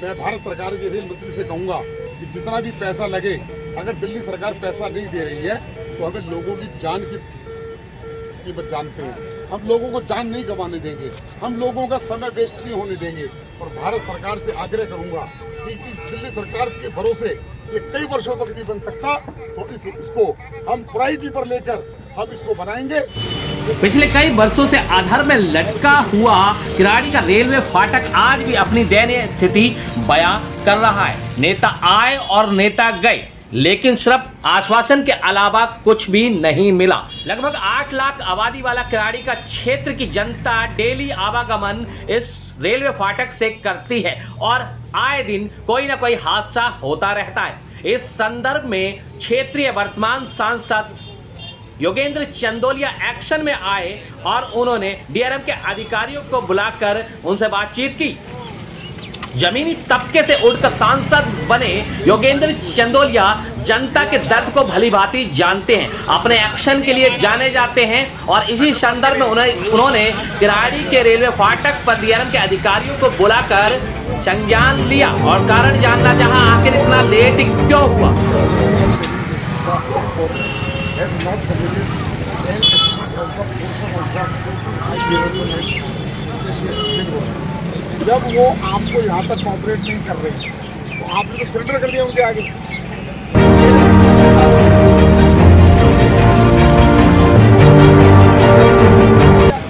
मैं भारत सरकार के रेल मंत्री से कहूंगा कि जितना भी पैसा लगे, अगर दिल्ली सरकार पैसा नहीं दे रही है तो हमें लोगों की जान की कीमत जानते हैं। हम लोगों को जान नहीं गंवाने देंगे, हम लोगों का समय वेस्ट नहीं होने देंगे। और भारत सरकार से आग्रह करूंगा कि इस दिल्ली सरकार के भरोसे ये कई वर्षों तक नहीं बन सकता, तो इसको हम प्रायोरिटी पर लेकर हम इसको बनाएंगे। पिछले कई वर्षों से आधार में लटका हुआ किराड़ी का रेलवे फाटक आज भी अपनी दयनीय स्थिति बयां कर रहा है। नेता आए और नेता गए, लेकिन सिर्फ आश्वासन के अलावा कुछ भी नहीं मिला। लगभग 8 लाख आबादी वाला किराड़ी का क्षेत्र की जनता डेली आवागमन इस रेलवे फाटक से करती है और आए दिन कोई ना कोई हादसा होता रहता है। इस संदर्भ में क्षेत्रीय वर्तमान सांसद योगेंद्र चंदोलिया एक्शन में आए और उन्होंने डीआरएम के अधिकारियों को बुलाकर उनसे बातचीत की। जमीनी तबके से उठकर सांसद बने योगेंद्र चंदोलिया जनता के दर्द को भलीभांति जानते हैं, अपने एक्शन के लिए जाने जाते हैं और इसी संदर्भ में उन्होंने किराड़ी के रेलवे फाटक पर डीआरएम के अधिकारियों को बुलाकर संज्ञान लिया और कारण जानना चाहा आखिर इतना लेट क्यों हुआ। जब वो आपको यहाँ तक कॉपरेट नहीं कर रहे तो आपने तो सरेंडर कर दिया उनके आगे।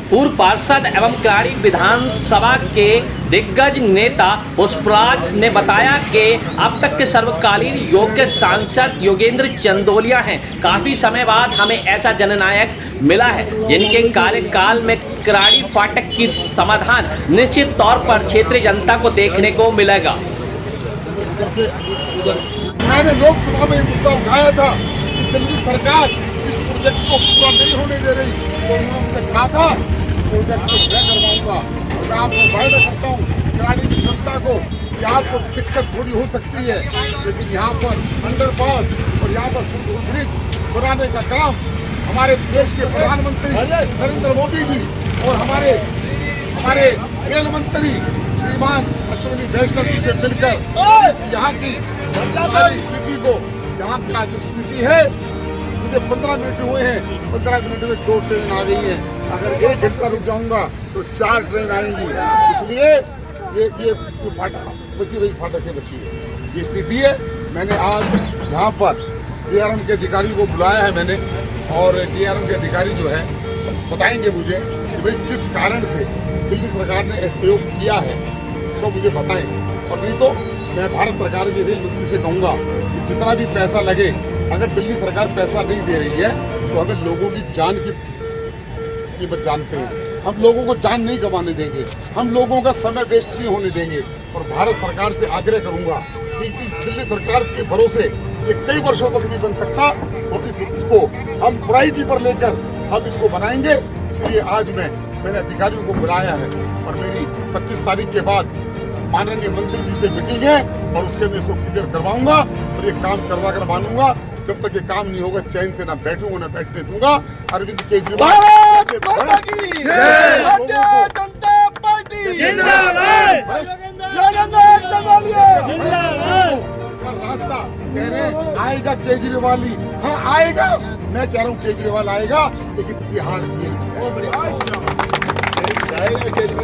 पूर्व पार्षद एवं किराड़ी विधानसभा के दिग्गज नेता पुष्पराज ने बताया कि अब तक के सर्वकालीन योग्य सांसद योगेंद्र चंदोलिया हैं। काफी समय बाद हमें ऐसा जननायक मिला है जिनके कार्यकाल में किराड़ी फाटक की समाधान निश्चित तौर पर क्षेत्रीय जनता को देखने को मिलेगा। मैंने लोकसभा में मुद्दा उठाया था कि दिल्ली सरकार इस प्रोजेक्ट को पूरा नहीं होने दे रही, तो उन्होंने कहा था प्रोजेक्ट को मैं करवाऊंगा। और मैं आपको वायदा करता हूँ किराड़ी की जनता को कि आपको दिक्कत थोड़ी हो सकती है, लेकिन यहाँ पर अंडरपास और यहाँ पर ब्रिज बनाने का काम हमारे देश के प्रधानमंत्री नरेंद्र मोदी जी और हमारे रेल मंत्री श्रीमान अश्विनी वैष्णव जी से मिलकर यहाँ की स्थिति को, यहाँ का जो स्थिति है, मुझे 15 मिनट हुए हैं, 15 मिनट में 2 ट्रेन आ गई है। अगर 1 घंटा रुक जाऊंगा तो 4 ट्रेन आएंगी। इसलिए ये फाटक बची हुई फाटक से बची है, ये स्थिति है। मैंने आज यहाँ पर डीआरएम के अधिकारी को बुलाया है मैंने, और डीआरएम के अधिकारी जो है बताएंगे मुझे कि भाई किस कारण से दिल्ली सरकार ने सहयोग किया है, उसको मुझे बताएं। और नहीं तो मैं भारत सरकार के रेल मंत्री से कहूँगा कि जितना भी पैसा लगे, अगर दिल्ली सरकार पैसा नहीं दे रही है तो हमें लोगों की जान की कीमत जानते हैं। हम लोगों को जान नहीं गंवाने देंगे, हम लोगों का समय वेस्ट नहीं होने देंगे। और भारत सरकार से आग्रह करूंगा कि इस दिल्ली सरकार के भरोसे ये कई वर्षों तक नहीं बन सकता, तो इसको हम प्रायोरिटी पर लेकर हम इसको बनाएंगे। इसलिए आज मैंने अधिकारियों को बुलाया है और मेरी 25 तारीख के बाद माननीय मंत्री जी से मीटिंग है और उसके अंदर इसको क्लियर करवाऊंगा और ये काम करवा कर मानूंगा। जब तक ये काम नहीं होगा चैन से ना बैठूंगा ना बैठने दूंगा। अरविंद केजरीवाल रास्ता कह रहे आएगा केजरीवाल ही, हाँ आएगा, मैं कह रहा हूँ केजरीवाल आएगा, लेकिन तिहाड़ जेल में जाएगा।